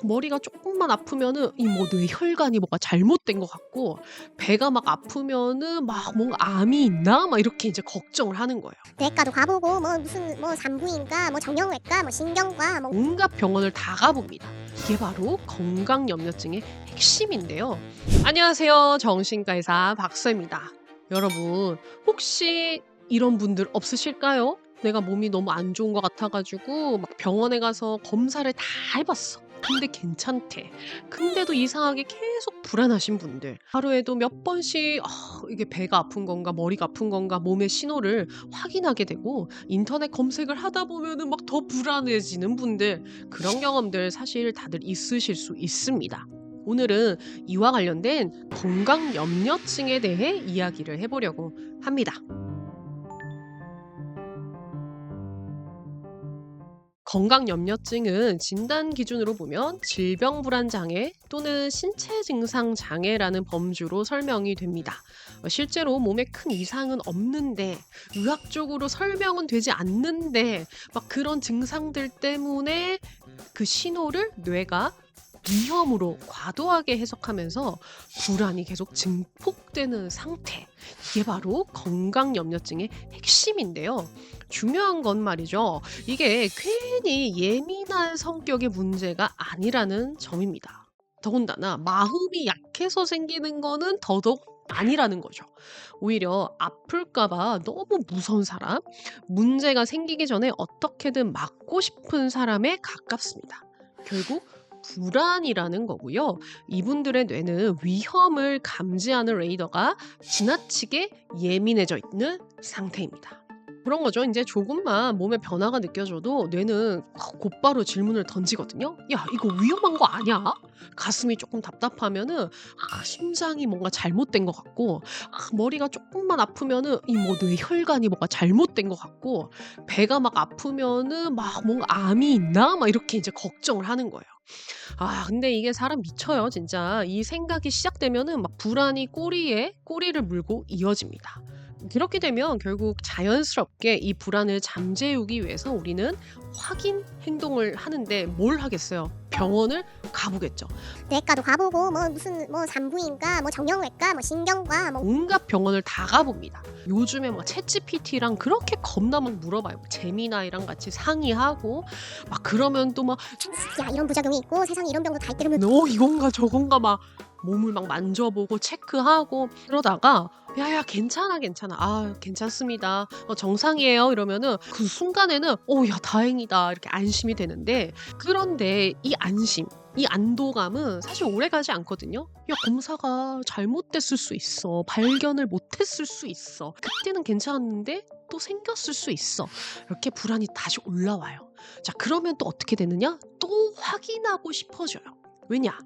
머리가 조금만 아프면은 이 뭐 뇌혈관이 뭐가 잘못된 것 같고, 배가 막 아프면은 막 뭔가 '암이 있나?' 막 이렇게 이제 걱정을 하는 거예요. 뇌과도 가보고 뭐 무슨 뭐 산부인과 뭐 정형외과 뭐 신경과 뭐 온갖 병원을 다 가봅니다. 이게 바로 건강염려증의 핵심인데요. 안녕하세요. 정신과 의사 박사입니다. 여러분, 혹시 이런 분들 없으실까요? 내가 몸이 너무 안 좋은 것 같아 가지고 막 병원에 가서 검사를 다 해 봤어. 근데 괜찮대. 근데도 이상하게 계속 불안하신 분들. 하루에도 몇 번씩 이게 배가 아픈 건가 머리가 아픈 건가 몸의 신호를 확인하게 되고, 인터넷 검색을 하다 보면은 막 더 불안해지는 분들, 그런 경험들 사실 다들 있으실 수 있습니다. 오늘은 이와 관련된 건강염려증에 대해 이야기를 해 보려고 합니다. 건강염려증은 진단 기준으로 보면 질병불안장애 또는 신체 증상 장애라는 범주로 설명이 됩니다. 실제로 몸에 큰 이상은 없는데, 의학적으로 설명은 되지 않는데 막 그런 증상들 때문에 그 신호를 뇌가 위험으로 과도하게 해석하면서 불안이 계속 증폭되는 상태. 이게 바로 건강염려증의 핵심인데요. 중요한 건 말이죠, 이게 괜히 예민한 성격의 문제가 아니라는 점입니다. 더군다나 마음이 약해서 생기는 거는 더더욱 아니라는 거죠. 오히려 아플까봐 너무 무서운 사람, 문제가 생기기 전에 어떻게든 막고 싶은 사람에 가깝습니다. 결국 불안이라는 거고요. 이분들의 뇌는 위험을 감지하는 레이더가 지나치게 예민해져 있는 상태입니다. 그런 거죠. 이제 조금만 몸에 변화가 느껴져도 뇌는 곧바로 질문을 던지거든요. "야, 이거 위험한 거 아니야?" 가슴이 조금 답답하면은 심장이 뭔가 잘못된 것 같고, 머리가 조금만 아프면은 이 뭐 뇌혈관이 뭐가 잘못된 것 같고, 배가 막 아프면은 막 뭔가 '암이 있나?' 막 이렇게 이제 걱정을 하는 거예요. 근데 이게 사람 미쳐요 진짜. 이 생각이 시작되면은 막 불안이 꼬리에 꼬리를 물고 이어집니다. 그렇게 되면 결국 자연스럽게 이 불안을 잠재우기 위해서 우리는 확인 행동을 하는데, 뭘 하겠어요? 병원을 가보겠죠. 뇌과도 가보고 뭐 무슨 뭐 산부인과 뭐 정형외과 뭐 신경과 뭐 온갖 병원을 다 가봅니다. 요즘에 막 챗GPT랑 그렇게 겁나 막 물어봐요. 제미나이랑 같이 상의하고 막, 그러면 또 막 야 이런 부작용이 있고 세상에 이런 병도 다 있대 이러면 이건가 저건가 막 몸을 막 만져보고 체크하고, 그러다가 "야야 괜찮아, 괜찮아. 괜찮습니다. 정상이에요." 이러면은 그 순간에는 야 다행이다." 이렇게 안심이 되는데, 그런데 이 안심, 이 안도감은 사실 오래가지 않거든요. 야, 검사가 잘못됐을 수 있어. 발견을 못했을 수 있어. 그때는 괜찮았는데 또 생겼을 수 있어. 이렇게 불안이 다시 올라와요. 자, 그러면 또 어떻게 되느냐? 또 확인하고 싶어져요. 왜냐?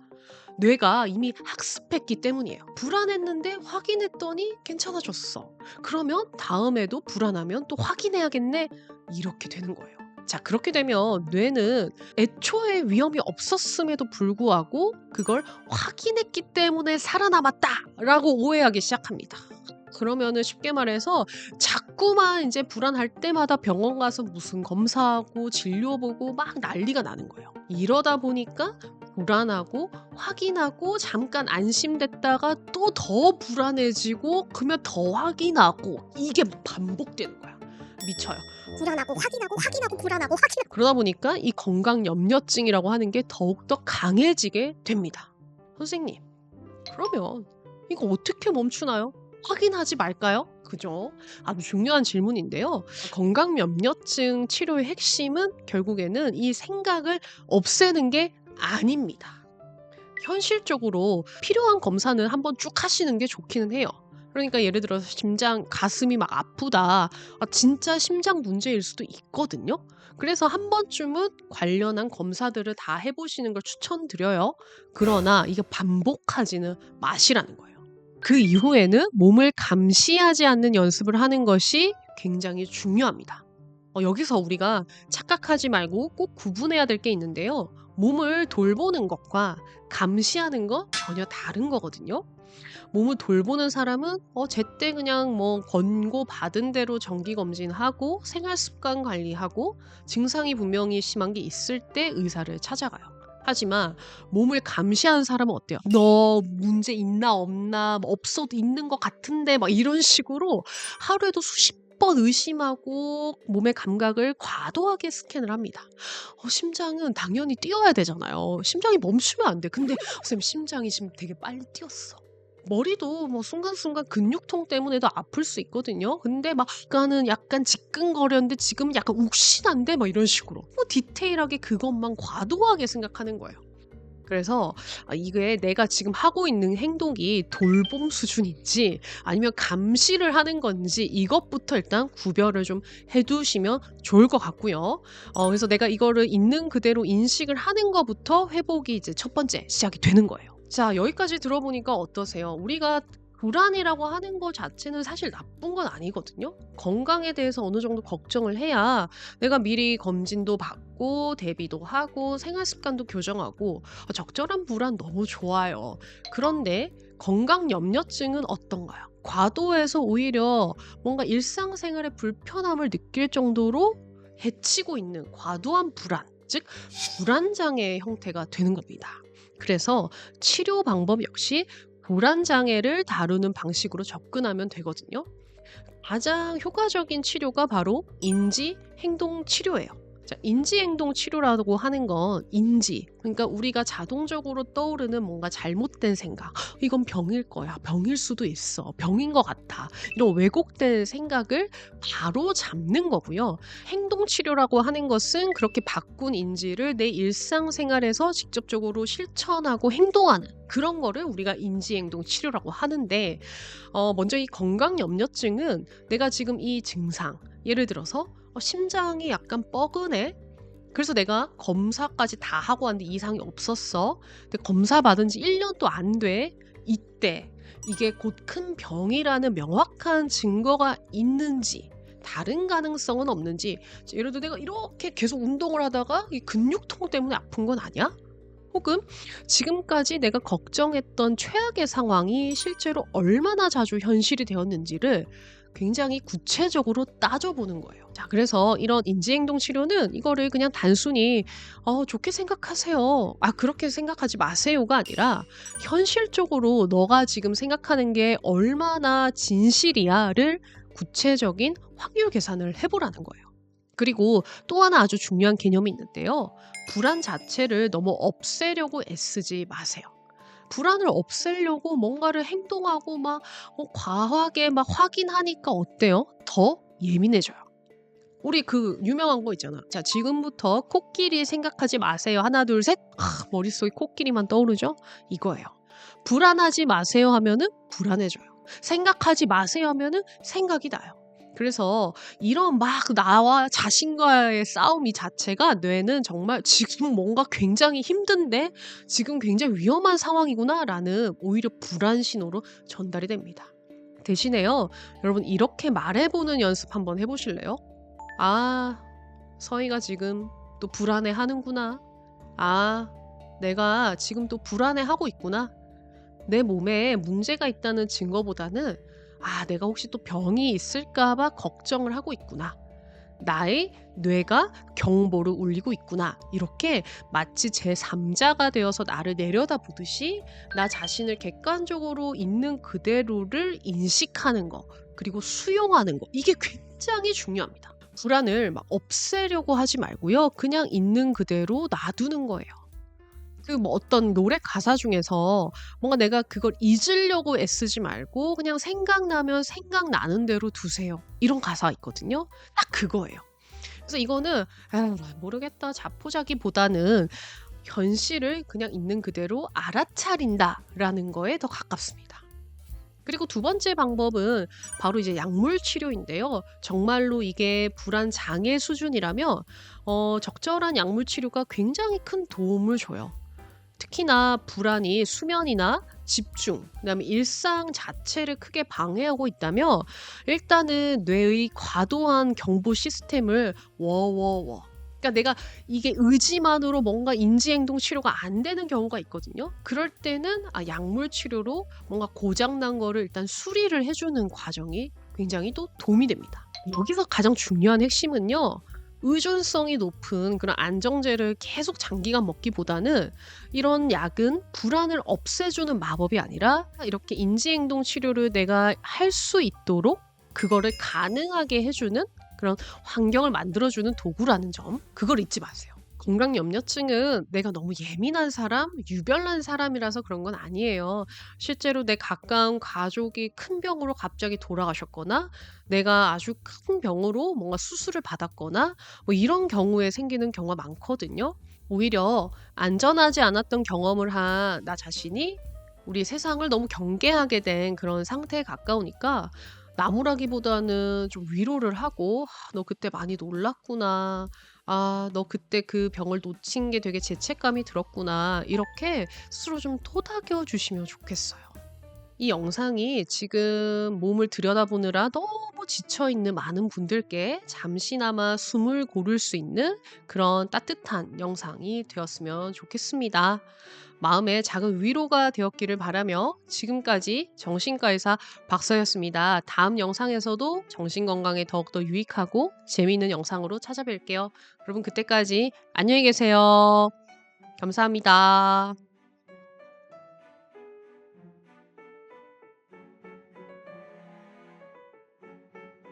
뇌가 이미 학습했기 때문이에요. 불안했는데 확인했더니 괜찮아졌어. 그러면 다음에도 불안하면 또 확인해야겠네. 이렇게 되는 거예요. 자, 그렇게 되면 뇌는 애초에 위험이 없었음에도 불구하고 그걸 확인했기 때문에 살아남았다라고 오해하기 시작합니다. 그러면은 쉽게 말해서 자꾸만 이제 불안할 때마다 병원 가서 무슨 검사하고 진료 보고 막 난리가 나는 거예요. 이러다 보니까 불안하고 확인하고 잠깐 안심됐다가 또 더 불안해지고, 그러면 더 확인하고, 이게 반복되는 거야. 미쳐요. 불안하고 확인하고 불안하고 확인 그러다 보니까 이 건강염려증이라고 하는 게 더욱더 강해지게 됩니다. 선생님, 그러면 이거 어떻게 멈추나요? 확인하지 말까요? 그죠? 아주 중요한 질문인데요. 건강염려증 치료의 핵심은 결국에는 이 생각을 없애는 게 아닙니다. 현실적으로 필요한 검사는 한번 쭉 하시는 게 좋기는 해요. 그러니까 예를 들어서 가슴이 막 아프다. 진짜 심장 문제일 수도 있거든요. 그래서 한 번쯤은 관련한 검사들을 다 해보시는 걸 추천드려요. 그러나 이게 반복하지는 마시라는 거예요. 그 이후에는 몸을 감시하지 않는 연습을 하는 것이 굉장히 중요합니다. 여기서 우리가 착각하지 말고 꼭 구분해야 될 게 있는데요. 몸을 돌보는 것과 감시하는 건 전혀 다른 거거든요. 몸을 돌보는 사람은 제때 그냥 뭐 권고 받은 대로 정기 검진하고 생활 습관 관리하고, 증상이 분명히 심한 게 있을 때 의사를 찾아가요. 하지만 몸을 감시하는 사람은 어때요? "너 문제 있나 없나? 뭐 없어도 있는 것 같은데." 막 이런 식으로 하루에도 수십 번 의심하고 몸의 감각을 과도하게 스캔을 합니다. 심장은 당연히 뛰어야 되잖아요. 심장이 멈추면 안 돼. 근데 "선생님 심장이 지금 되게 빨리 뛰었어." 머리도 뭐 순간순간 근육통 때문에도 아플 수 있거든요. 근데 막 아까는 약간 지끈거렸는데 지금은 약간 욱신한데 막 이런 식으로 디테일하게 그것만 과도하게 생각하는 거예요. 그래서 이게 내가 지금 하고 있는 행동이 돌봄 수준인지 아니면 감시를 하는 건지 이것부터 일단 구별을 좀 해 두시면 좋을 것 같고요. 그래서 내가 이거를 있는 그대로 인식을 하는 것부터 회복이 이제 첫 번째 시작이 되는 거예요. 자, 여기까지 들어보니까 어떠세요? 우리가 불안이라고 하는 거 자체는 사실 나쁜 건 아니거든요. 건강에 대해서 어느 정도 걱정을 해야 내가 미리 검진도 받고 대비도 하고 생활 습관도 교정하고 적절한 불안 너무 좋아요. 그런데 건강 염려증은 어떤가요? 과도해서 오히려 뭔가 일상생활에 불편함을 느낄 정도로 해치고 있는 과도한 불안, 즉 불안장애의 형태가 되는 겁니다. 그래서 치료 방법 역시 불안장애를 다루는 방식으로 접근하면 되거든요. 가장 효과적인 치료가 바로 인지행동치료예요. 자, 인지행동치료라고 하는 건 인지, 그러니까 우리가 자동적으로 떠오르는 뭔가 잘못된 생각, 이건 병일 거야, 병일 수도 있어, 병인 것 같아, 이런 왜곡된 생각을 바로 잡는 거고요. 행동치료라고 하는 것은 그렇게 바꾼 인지를 내 일상생활에서 직접적으로 실천하고 행동하는 그런 거를 우리가 인지행동치료라고 하는데, 먼저 이 건강염려증은 내가 지금 이 증상, 예를 들어서 심장이 약간 뻐근해. 그래서 내가 검사까지 다 하고 왔는데 이상이 없었어. 근데 검사 받은 지 1년도 안 돼. 이때 이게 곧 큰 병이라는 명확한 증거가 있는지, 다른 가능성은 없는지. 예를 들어 내가 이렇게 계속 운동을 하다가 이 근육통 때문에 아픈 건 아니야? 혹은 지금까지 내가 걱정했던 최악의 상황이 실제로 얼마나 자주 현실이 되었는지를 굉장히 구체적으로 따져보는 거예요. 자, 그래서 이런 인지행동 치료는 이거를 그냥 단순히 좋게 생각하세요, 그렇게 생각하지 마세요가 아니라 현실적으로 너가 지금 생각하는 게 얼마나 진실이야를 구체적인 확률 계산을 해보라는 거예요. 그리고 또 하나 아주 중요한 개념이 있는데요. 불안 자체를 너무 없애려고 애쓰지 마세요. 불안을 없애려고 뭔가를 행동하고 막 과하게 막 확인하니까 어때요? 더 예민해져요. 우리 그 유명한 거 있잖아. 자, 지금부터 코끼리 생각하지 마세요. 하나, 둘, 셋. 머릿속에 코끼리만 떠오르죠? 이거예요. 불안하지 마세요 하면은 불안해져요. 생각하지 마세요 하면은 생각이 나요. 그래서 이런 막 나와 자신과의 싸움 이 자체가 뇌는 정말 지금 뭔가 굉장히 힘든데 지금 굉장히 위험한 상황이구나라는 오히려 불안 신호로 전달이 됩니다. 대신에요, 여러분 이렇게 말해보는 연습 한번 해보실래요? 아, 서희가 지금 또 불안해 하는구나. 아, 내가 지금 또 불안해 하고 있구나. 내 몸에 문제가 있다는 증거보다는 내가 혹시 또 병이 있을까 봐 걱정을 하고 있구나. 나의 뇌가 경보를 울리고 있구나. 이렇게 마치 제3자가 되어서 나를 내려다보듯이 나 자신을 객관적으로 있는 그대로를 인식하는 거, 그리고 수용하는 거. 이게 굉장히 중요합니다. 불안을 막 없애려고 하지 말고요. 그냥 있는 그대로 놔두는 거예요. 그 뭐 어떤 노래 가사 중에서 뭔가 내가 그걸 잊으려고 애쓰지 말고 그냥 생각나면 생각나는 대로 두세요, 이런 가사가 있거든요. 딱 그거예요. 그래서 이거는 모르겠다 자포자기보다는 현실을 그냥 있는 그대로 알아차린다라는 거에 더 가깝습니다. 그리고 두 번째 방법은 바로 이제 약물 치료인데요. 정말로 이게 불안 장애 수준이라면 적절한 약물 치료가 굉장히 큰 도움을 줘요. 특히나 불안이 수면이나 집중, 그다음에 일상 자체를 크게 방해하고 있다면 일단은 뇌의 과도한 경보 시스템을 워워워. 그러니까 내가 이게 의지만으로 뭔가 인지행동 치료가 안 되는 경우가 있거든요. 그럴 때는 약물 치료로 뭔가 고장난 거를 일단 수리를 해주는 과정이 굉장히 또 도움이 됩니다. 여기서 가장 중요한 핵심은요, 의존성이 높은 그런 안정제를 계속 장기간 먹기보다는 이런 약은 불안을 없애주는 마법이 아니라 이렇게 인지행동 치료를 내가 할 수 있도록 그거를 가능하게 해주는 그런 환경을 만들어주는 도구라는 점, 그걸 잊지 마세요. 건강염려증은 내가 너무 예민한 사람, 유별난 사람이라서 그런 건 아니에요. 실제로 내 가까운 가족이 큰 병으로 갑자기 돌아가셨거나 내가 아주 큰 병으로 뭔가 수술을 받았거나 뭐 이런 경우에 생기는 경우가 많거든요. 오히려 안전하지 않았던 경험을 한 나 자신이 우리 세상을 너무 경계하게 된 그런 상태에 가까우니까 나무라기보다는 좀 위로를 하고 너 그때 많이 놀랐구나. 너 그때 그 병을 놓친 게 되게 죄책감이 들었구나.' 이렇게 스스로 좀 토닥여 주시면 좋겠어요. 이 영상이 지금 몸을 들여다보느라 너무 지쳐 있는 많은 분들께 잠시나마 숨을 고를 수 있는 그런 따뜻한 영상이 되었으면 좋겠습니다. 마음에 작은 위로가 되었기를 바라며 지금까지 정신과 의사 박서였습니다. 다음 영상에서도 정신 건강에 더욱더 유익하고 재미있는 영상으로 찾아뵐게요. 여러분 그때까지 안녕히 계세요. 감사합니다.